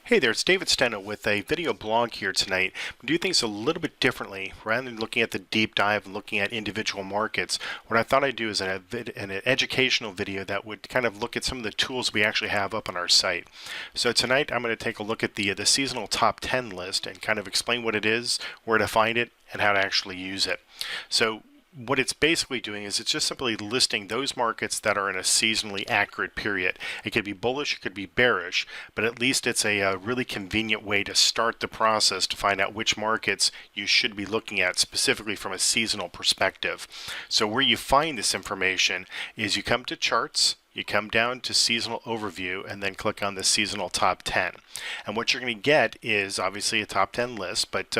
Hey there, it's David Stendahl with a video blog here tonight. We do things a little bit differently. Rather than looking at the deep dive and looking at individual markets, what I thought I'd do is an educational video that would kind of look at some of the tools we actually have up on our site. So tonight I'm going to take a look at the seasonal top 10 list and kind of explain what it is, where to find it, and how to actually use it. So what it's basically doing is it's just simply listing those markets that are in a seasonally accurate period. It could be bullish, it could be bearish, but at least it's a really convenient way to start the process to find out which markets you should be looking at specifically from a seasonal perspective. So where you find this information is you come to charts, you come down to seasonal overview and then click on the seasonal top 10. And what you're going to get is obviously a top 10 list, but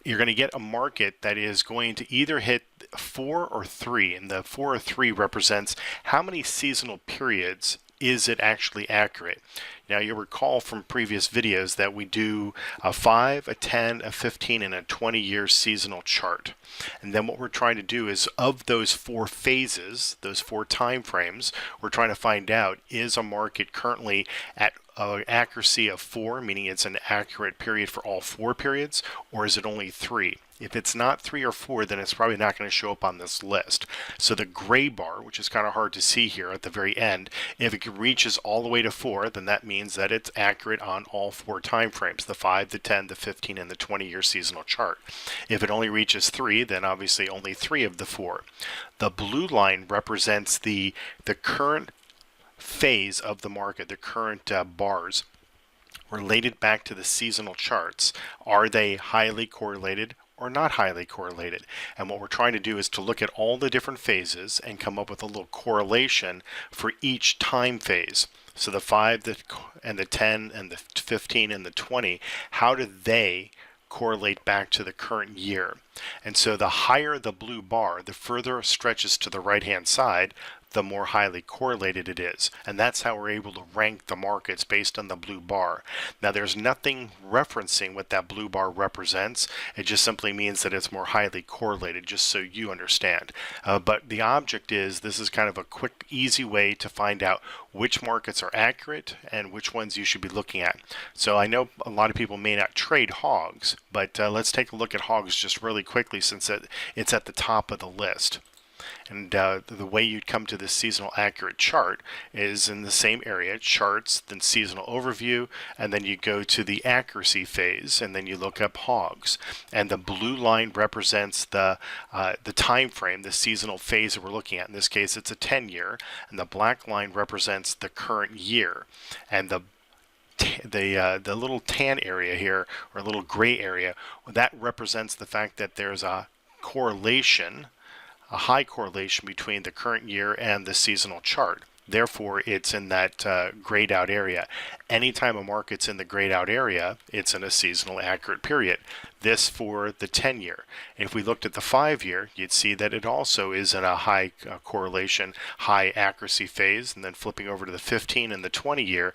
you're going to get a market that is going to either hit 4 or 3, and the 4 or 3 represents how many seasonal periods is it actually accurate. Now you'll recall from previous videos that we do a 5, a 10, a 15, and a 20-year seasonal chart. And then what we're trying to do is of those 4 phases, those 4 time frames, we're trying to find out is a market currently at accuracy of 4, meaning it's an accurate period for all 4 periods, or is it only 3? If it's not 3 or 4, then it's probably not going to show up on this list. So the gray bar, which is kind of hard to see here at the very end, if it reaches all the way to 4, then that means that it's accurate on all 4 time frames, the 5, the 10, the 15, and the 20-year seasonal chart. If it only reaches 3, then obviously only 3 of the 4. The blue line represents the current phase of the market, the current bars related back to the seasonal charts. Are they highly correlated or not highly correlated? And what we're trying to do is to look at all the different phases and come up with a little correlation for each time phase. So the 5 and the 10 and the 15 and the 20, how do they correlate back to the current year? And so the higher the blue bar, the further it stretches to the right hand side, the more highly correlated it is. And that's how we're able to rank the markets based on the blue bar. Now there's nothing referencing what that blue bar represents. It just simply means that it's more highly correlated, just so you understand. But the object is, this is kind of a quick, easy way to find out which markets are accurate and which ones you should be looking at. So I know a lot of people may not trade hogs, but let's take a look at hogs just really quickly since it's at the top of the list. And the way you'd come to this seasonal accurate chart is in the same area, charts, then seasonal overview, and then you go to the accuracy phase, and then you look up hogs. And the blue line represents the time frame, the seasonal phase that we're looking at. In this case, it's a 10-year, and the black line represents the current year. And the little tan area here, or a little gray area, that represents the fact that there's a correlation, a high correlation between the current year and the seasonal chart. Therefore, it's in that grayed out area. Anytime a market's in the grayed out area, it's in a seasonal accurate period. This for the 10-year. If we looked at the 5-year, you'd see that it also is in a high correlation, high accuracy phase. And then flipping over to the 15 and the 20-year,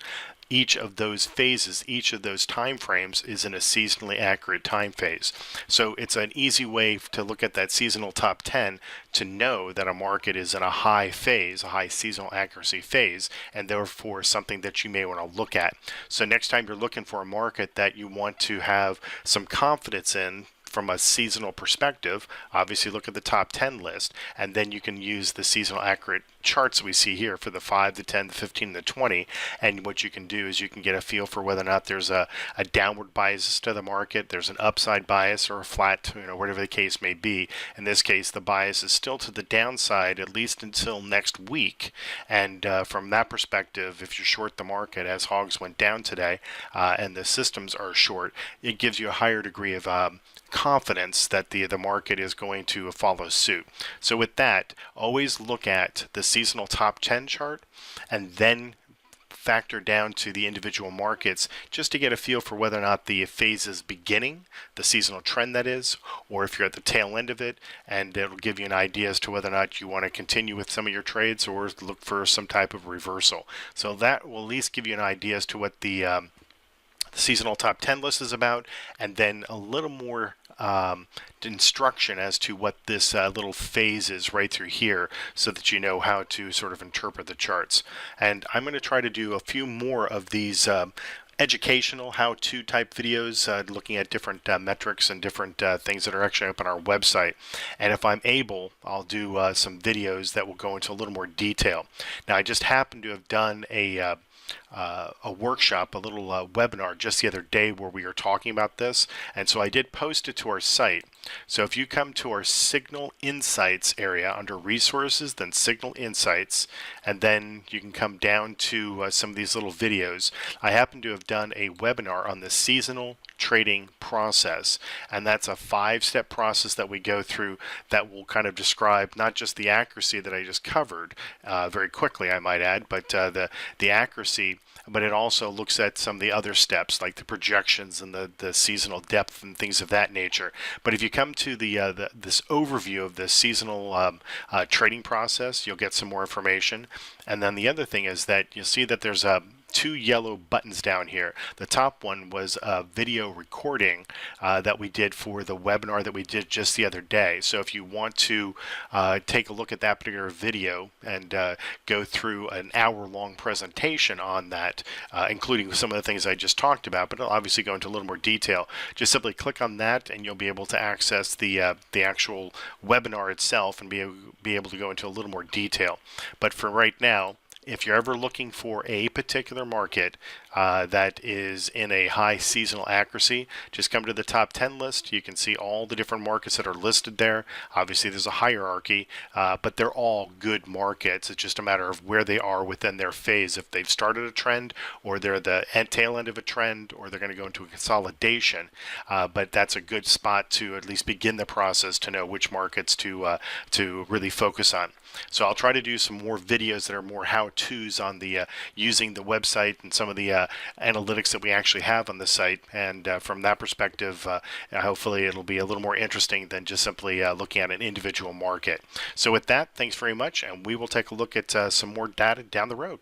each of those phases, each of those time frames is in a seasonally accurate time phase. So it's an easy way to look at that seasonal top 10 to know that a market is in a high phase, a high seasonal accuracy phase, and therefore something that you may want to look at. So next time you're looking for a market that you want to have some confidence in from a seasonal perspective, obviously look at the top 10 list, and then you can use the seasonal accurate charts we see here for the 5, the 10, the 15, and the 20. And what you can do is you can get a feel for whether or not there's a downward bias to the market, there's an upside bias, or a flat, whatever the case may be. In this case, the bias is still to the downside, at least until next week. And from that perspective, if you short the market, as hogs went down today, and the systems are short, it gives you a higher degree of confidence that the market is going to follow suit. So with that, always look at the seasonal top 10 chart and then factor down to the individual markets just to get a feel for whether or not the phase is beginning, the seasonal trend that is, or if you're at the tail end of it, and it'll give you an idea as to whether or not you want to continue with some of your trades or look for some type of reversal. So that will at least give you an idea as to what the seasonal top 10 list is about, and then a little more instruction as to what this little phase is right through here, so that you know how to sort of interpret the charts. And I'm going to try to do a few more of these educational how-to type videos, looking at different metrics and different things that are actually up on our website. And if I'm able, I'll do some videos that will go into a little more detail. Now, I just happen to have done a workshop, a little webinar just the other day where we were talking about this, and so I did post it to our site. So if you come to our Signal Insights area under Resources, then Signal Insights, and then you can come down to some of these little videos. I happen to have done a webinar on the seasonal trading process, and that's a 5-step process that we go through that will kind of describe not just the accuracy that I just covered very quickly, I might add, but the accuracy, but it also looks at some of the other steps like the projections and the seasonal depth and things of that nature. But if you come to this overview of the seasonal trading process, you'll get some more information. And then the other thing is that you'll see that there's two yellow buttons down here. The top one was a video recording that we did for the webinar that we did just the other day. So if you want to take a look at that particular video and go through an hour-long presentation on that, including some of the things I just talked about, but I'll obviously go into a little more detail, just simply click on that and you'll be able to access the actual webinar itself and be able to go into a little more detail. But for right now, if you're ever looking for a particular market that is in a high seasonal accuracy, just come to the top 10 list. You can see all the different markets that are listed there. Obviously, there's a hierarchy, but they're all good markets. It's just a matter of where they are within their phase. If they've started a trend, or they're the tail end of a trend, or they're going to go into a consolidation. But that's a good spot to at least begin the process to know which markets to really focus on. So I'll try to do some more videos that are more how-tos on the using the website and some of the analytics that we actually have on the site. And from that perspective, hopefully it'll be a little more interesting than just simply looking at an individual market. So with that, thanks very much, and we will take a look at some more data down the road.